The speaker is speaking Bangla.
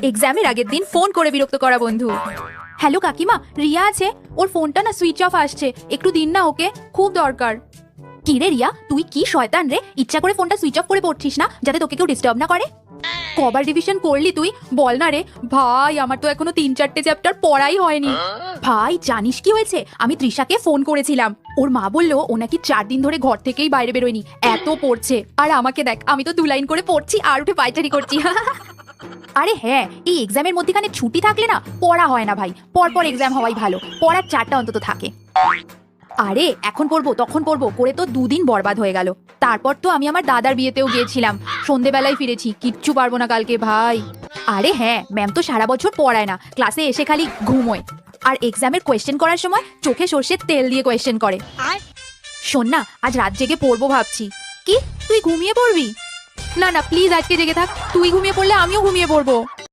এক্সামের আগের দিন ফোন করে বিরক্ত করা বন্ধু। হ্যালো কাকিমা, রিয়া আছে, ওর ফোনটা না সুইচ অফ আসছে, একটু দিন না ওকে, খুব দরকার। কি রে রিয়া, তুই কি শয়তান রে, ইচ্ছা করে ফোনটা সুইচ অফ করে পড়ছিস না যাতে তোকে কেউ ডিস্টার্ব না করে? কবার রিভিশন করলি তুই বল না রে ভাই, আমার তো এখনো 3-4টে চ্যাপ্টার পড়াই হয়নি। ভাই জানিস কি হয়েছে, আমি তৃষাকে ফোন করেছিলাম, ওর মা বললো ও নাকি 4 দিন ধরে ঘর থেকেই বাইরে বেরোয়নি, এত পড়ছে। আর আমাকে দেখ, আমি তো 2 লাইন করে পড়ছি আর উঠে পায়চারি করছি। আরে হ্যাঁ, এই এক্সামের মধ্যখানে ছুটি থাকলে না পড়া হয় না ভাই, পরপর এক্সাম হওয়াই ভালো, পড়ার 4টা অন্তত থাকে। আরে এখন পড়বো তখন পড়বো করে তো 2 দিন বরবাদ হয়ে গেল। তারপর তো আমি আমার দাদার বিয়েতেও গিয়েছিলাম, সন্ধেবেলায় ফিরেছি, কিচ্ছু পারবো না কালকে ভাই। আরে হ্যাঁ, ম্যাম তো সারা বছর পড়ায় না, ক্লাসে এসে খালি ঘুমোয়, আর এক্সামের কোয়েশ্চেন করার সময় চোখে সর্ষের তেল দিয়ে কোয়েশ্চেন করে। শোন না, আজ রাত জেগে পড়বো ভাবছি। কি তুই ঘুমিয়ে পড়বি? না না প্লিজ, আজকে জেগে থাক, তুই ঘুমিয়ে পড়লে আমিও ঘুমিয়ে পড়বো।